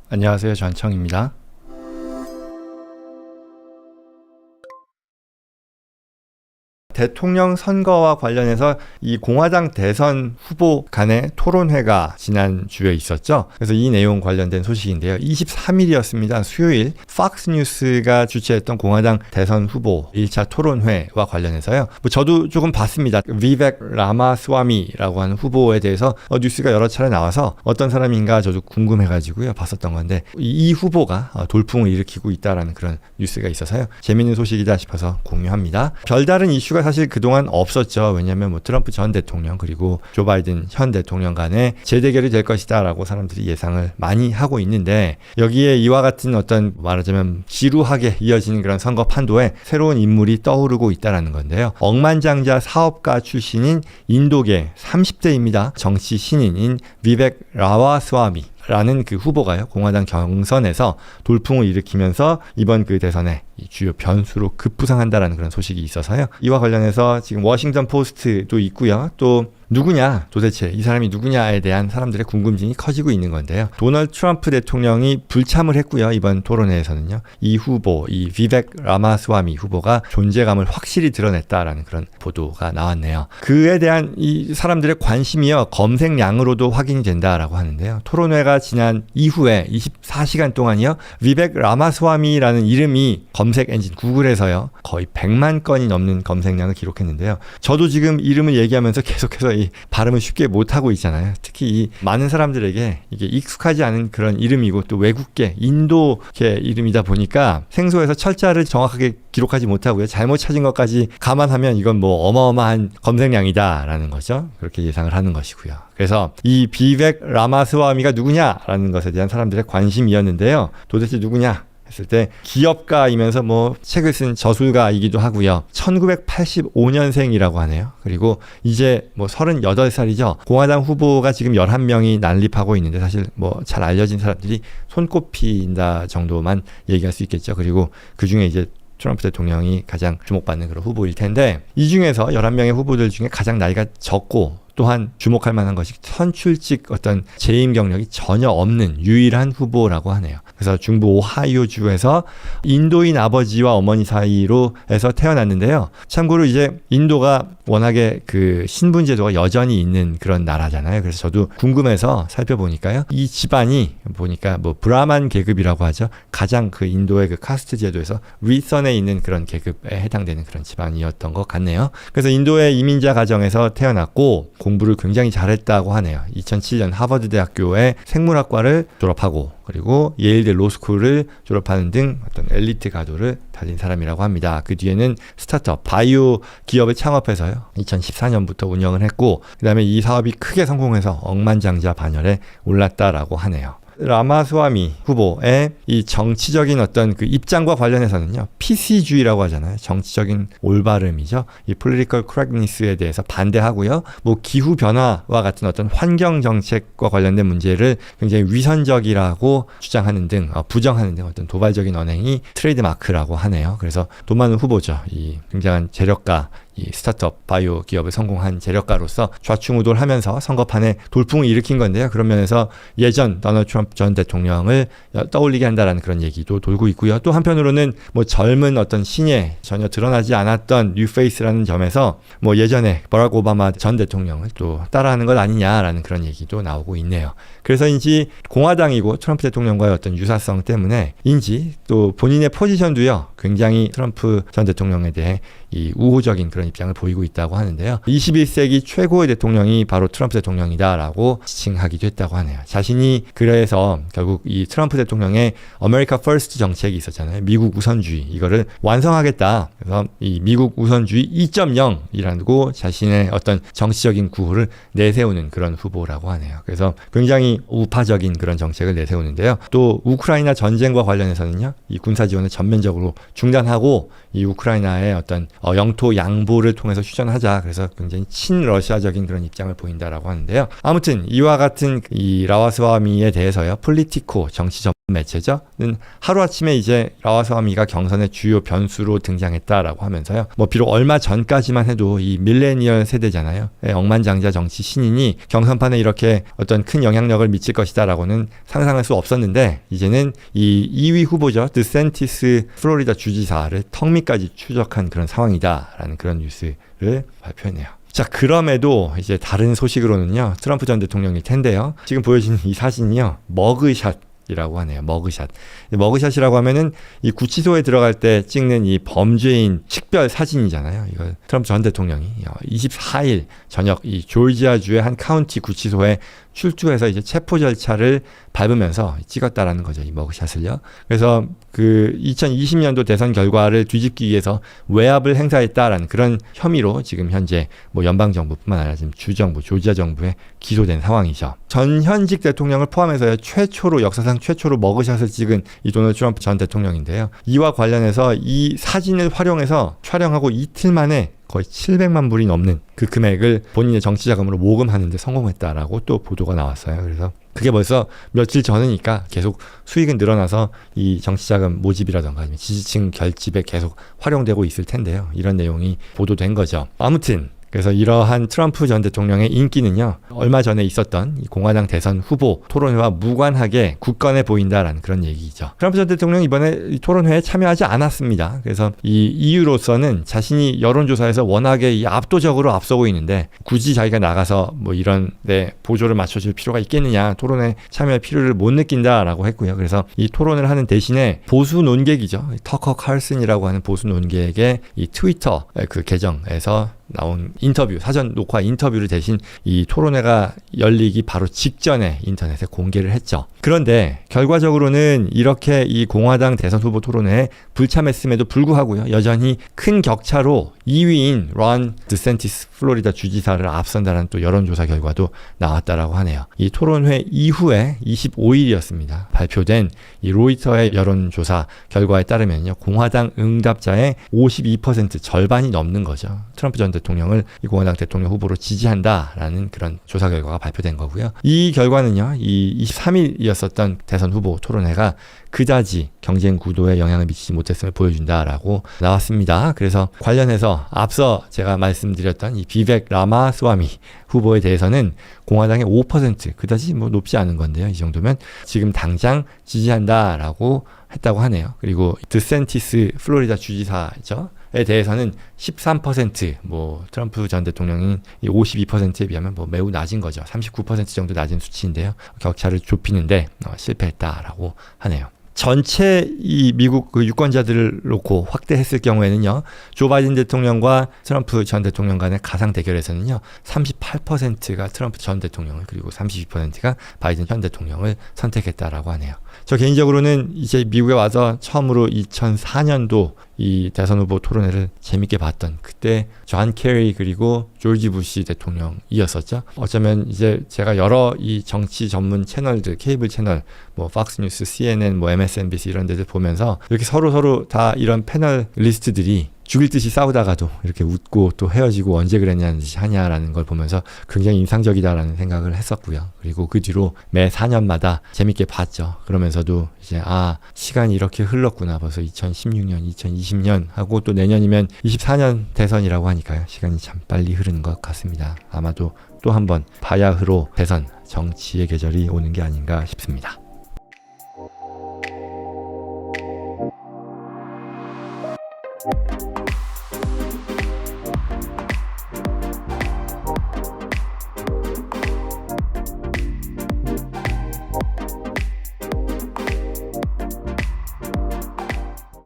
안녕하세요. 전청입니다. 대통령 선거와 관련해서 이 공화당 대선 후보 간의 토론회가 지난주에 있었죠. 그래서 이 내용 관련된 소식인데요. 23일이었습니다. 수요일 팍스뉴스가 주최했던 공화당 대선 후보 1차 토론회와 관련해서요. 저도 조금 봤습니다. 비벡 라마스와미라고 하는 후보에 대해서 뉴스가 여러 차례 나와서 어떤 사람인가 저도 궁금해가지고요. 봤었던 건데 이 후보가 돌풍을 일으키고 있다라는 그런 뉴스가 있어서요. 재밌는 소식이다 싶어서 공유합니다. 별다른 이슈가 사실 그동안 없었죠. 왜냐하면 트럼프 전 대통령 그리고 조 바이든 현 대통령 간의 재대결이 될 것이다 라고 사람들이 예상을 많이 하고 있는데 여기에 이와 같은 어떤 말하자면 지루하게 이어지는 그런 선거 판도에 새로운 인물이 떠오르고 있다는 건데요. 억만장자 사업가 출신인 인도계 30대입니다. 정치 신인인 비벡 라마스와미 라는 그 후보가요. 공화당 경선에서 돌풍을 일으키면서 이번 그 대선에 주요 변수로 급부상한다라는 그런 소식이 있어서요. 이와 관련해서 지금 워싱턴 포스트도 있고요. 또 누구냐 도대체 이 사람이 누구냐에 대한 사람들의 궁금증이 커지고 있는 건데요. 도널드 트럼프 대통령이 불참을 했고요. 이번 토론회에서는요. 이 후보, 이 비벡 라마스와미 후보가 존재감을 확실히 드러냈다라는 그런 보도가 나왔네요. 그에 대한 이 사람들의 관심이요. 검색량으로도 확인이 된다라고 하는데요. 토론회가 지난 이후에 24시간 동안이요. 비벡 라마스와미라는 이름이 검색 엔진 구글에서요. 거의 100만 건이 넘는 검색량을 기록했는데요. 저도 지금 이름을 얘기하면서 계속해서 이 발음을 쉽게 못하고 있잖아요. 특히 이 많은 사람들에게 이게 익숙하지 않은 그런 이름이고 또 외국계, 인도계 이름이다 보니까 생소해서 철자를 정확하게 기록하지 못하고요. 잘못 찾은 것까지 감안하면 이건 어마어마한 검색량이다라는 거죠. 그렇게 예상을 하는 것이고요. 그래서 이 비벡 라마스와미가 누구냐라는 것에 대한 사람들의 관심이었는데요. 도대체 누구냐? 했을 때 기업가이면서 책을 쓴 저술가이기도 하고요. 1985년생이라고 하네요. 그리고 이제 38살이죠. 공화당 후보가 지금 11명이 난립하고 있는데 사실 잘 알려진 사람들이 손꼽힌다 정도만 얘기할 수 있겠죠. 그리고 그중에 이제 트럼프 대통령이 가장 주목받는 그런 후보일 텐데 이 중에서 11명의 후보들 중에 가장 나이가 적고 또한 주목할 만한 것이 선출직 어떤 재임 경력이 전혀 없는 유일한 후보라고 하네요. 그래서 중부 오하이오주에서 인도인 아버지와 어머니 사이로 해서 태어났는데요. 참고로 이제 인도가 워낙에 그 신분 제도가 여전히 있는 그런 나라잖아요. 그래서 저도 궁금해서 살펴보니까요. 이 집안이 보니까 브라만 계급이라고 하죠. 가장 그 인도의 그 카스트 제도에서 윗선에 있는 그런 계급에 해당되는 그런 집안이었던 것 같네요. 그래서 인도의 이민자 가정에서 태어났고 공부를 굉장히 잘했다고 하네요. 2007년 하버드 대학교의 생물학과를 졸업하고 그리고 예일대 로스쿨을 졸업하는 등 어떤 엘리트 가도를 달린 사람이라고 합니다. 그 뒤에는 스타트업, 바이오 기업을 창업해서요. 2014년부터 운영을 했고 그다음에 이 사업이 크게 성공해서 억만장자 반열에 올랐다라고 하네요. 라마스와미 후보의 이 정치적인 어떤 그 입장과 관련해서는요. PC주의라고 하잖아요. 정치적인 올바름이죠. 이 political correctness에 대해서 반대하고요. 기후 변화와 같은 어떤 환경 정책과 관련된 문제를 굉장히 위선적이라고 주장하는 등 부정하는 등 어떤 도발적인 언행이 트레이드 마크라고 하네요. 그래서 돈 많은 후보죠. 이 굉장한 재력가 이 스타트업 바이오 기업을 성공한 재력가로서 좌충우돌하면서 선거판에 돌풍을 일으킨 건데요. 그런 면에서 예전 도널드 트럼프 전 대통령을 떠올리게 한다라는 그런 얘기도 돌고 있고요. 또 한편으로는 젊은 어떤 신예 전혀 드러나지 않았던 뉴페이스라는 점에서 예전에 버락 오바마 전 대통령을 또 따라하는 것 아니냐라는 그런 얘기도 나오고 있네요. 그래서인지 공화당이고 트럼프 대통령과의 어떤 유사성 때문에인지 또 본인의 포지션도요. 굉장히 트럼프 전 대통령에 대해 이 우호적인 그런 입장을 보이고 있다고 하는데요. 21세기 최고의 대통령이 바로 트럼프 대통령이다라고 지칭하기도 했다고 하네요. 자신이 그래서 결국 이 트럼프 대통령의 아메리카 퍼스트 정책이 있었잖아요. 미국 우선주의 이거를 완성하겠다. 그래서 이 미국 우선주의 2.0이라고 자신의 어떤 정치적인 구호를 내세우는 그런 후보라고 하네요. 그래서 굉장히 우파적인 그런 정책을 내세우는데요. 또 우크라이나 전쟁과 관련해서는요. 이 군사 지원을 전면적으로 중단하고 이 우크라이나의 어떤 영토 양보를 통해서 휴전하자. 그래서 굉장히 친러시아적인 그런 입장을 보인다라고 하는데요. 아무튼 이와 같은 이 라마스와미에 대해서요. 폴리티코 정치 전문 매체죠.는 하루아침에 이제 라마스와미가 경선의 주요 변수로 등장했다라고 하면서요. 뭐 비록 얼마 전까지만 해도 이 밀레니얼 세대잖아요. 억만장자 정치 신인이 경선판에 이렇게 어떤 큰 영향력을 미칠 것이다라고는 상상할 수 없었는데 이제는 이 2위 후보죠. 드샌티스 플로리다 주지사를 턱밑까지 추적한 그런 상황이다라는 그런 뉴스를 발표했네요. 자, 그럼에도 이제 다른 소식으로는요. 트럼프 전 대통령일 텐데요. 지금 보여진 이 사진이요. 머그샷 이라고 하네요. 머그샷. 머그샷이라고 하면은 이 구치소에 들어갈 때 찍는 이 범죄인 식별 사진이잖아요. 이거 트럼프 전 대통령이 24일 저녁 이 조지아주의 한 카운티 구치소에 출두해서 이제 체포 절차를 밟으면서 찍었다라는 거죠. 이 머그샷을요. 그래서 그 2020년도 대선 결과를 뒤집기 위해서 외압을 행사했다라는 그런 혐의로 지금 현재 뭐 연방 정부뿐만 아니라 지금 주정부, 조지아 정부에 기소된 상황이죠. 전 현직 대통령을 포함해서 역사상 최초로 머그샷을 찍은 이 도널드 트럼프 전 대통령인데요. 이와 관련해서 이 사진을 활용해서 촬영하고 이틀 만에 거의 700만 불이 넘는 그 금액을 본인의 정치 자금으로 모금하는 데 성공했다라고 또 보도가 나왔어요. 그래서 그게 벌써 며칠 전이니까 계속 수익은 늘어나서 이 정치 자금 모집이라던가 아니면 지지층 결집에 계속 활용되고 있을 텐데요. 이런 내용이 보도된 거죠. 아무튼 그래서 이러한 트럼프 전 대통령의 인기는요. 얼마 전에 있었던 이 공화당 대선 후보 토론회와 무관하게 굳건해 보인다라는 그런 얘기죠. 트럼프 전 대통령이 이번에 이 토론회에 참여하지 않았습니다. 그래서 이 이유로서는 자신이 여론조사에서 워낙에 이 압도적으로 앞서고 있는데 굳이 자기가 나가서 뭐 이런 데 보조를 맞춰줄 필요가 있겠느냐, 토론에 참여할 필요를 못 느낀다라고 했고요. 그래서 이 토론을 하는 대신에 보수 논객이죠. 터커 칼슨이라고 하는 보수 논객의 이 트위터 그 계정에서 나온 인터뷰, 사전 녹화 인터뷰를 대신 이 토론회가 열리기 바로 직전에 인터넷에 공개를 했죠. 그런데 결과적으로는 이렇게 이 공화당 대선 후보 토론회에 불참했음에도 불구하고요. 여전히 큰 격차로 2위인 론 드샌티스 플로리다 주지사를 앞선다는 또 여론조사 결과도 나왔다라고 하네요. 이 토론회 이후에 25일이었습니다. 발표된 이 로이터의 여론조사 결과에 따르면요. 공화당 응답자의 52% 절반이 넘는 거죠. 트럼프 전 대통령을 이 공화당 대통령 후보로 지지한다라는 그런 조사 결과가 발표된 거고요. 이 결과는요. 이 23일이었었던 대선 후보 토론회가 그다지 경쟁 구도에 영향을 미치지 못했음을 보여준다라고 나왔습니다. 그래서 관련해서 앞서 제가 말씀드렸던 이 비벡 라마스와미 후보에 대해서는 공화당의 5% 그다지 뭐 높지 않은 건데요. 이 정도면 지금 당장 지지한다라고 했다고 하네요. 그리고 드샌티스 플로리다 주지사죠. 에 대해서는 13%, 뭐 트럼프 전 대통령인 52%에 비하면 뭐 매우 낮은 거죠. 39% 정도 낮은 수치인데요. 격차를 좁히는데 실패했다라고 하네요. 전체 이 미국 그 유권자들을 놓고 확대했을 경우에는요. 조 바이든 대통령과 트럼프 전 대통령 간의 가상 대결에서는요. 38%가 트럼프 전 대통령을 그리고 32%가 바이든 현 대통령을 선택했다라고 하네요. 저 개인적으로는 이제 미국에 와서 처음으로 2004년도 이 대선 후보 토론회를 재밌게 봤던 그때 존 케리 그리고 조지 부시 대통령이었었죠. 어쩌면 이제 제가 여러 이 정치 전문 채널들, 케이블 채널, 뭐 팍스뉴스, CNN, 뭐 MSNBC 이런 데들 보면서 이렇게 서로 다 이런 패널 리스트들이 죽일 듯이 싸우다가도 이렇게 웃고 또 헤어지고 언제 그랬냐는 듯이 하냐라는 걸 보면서 굉장히 인상적이다라는 생각을 했었고요. 그리고 그 뒤로 매 4년마다 재밌게 봤죠. 그러면서도 이제 시간이 이렇게 흘렀구나. 벌써 2016년, 2020년 하고 또 내년이면 24년 대선이라고 하니까요. 시간이 참 빨리 흐르는 것 같습니다. 아마도 또 한번 바야흐로 대선 정치의 계절이 오는 게 아닌가 싶습니다.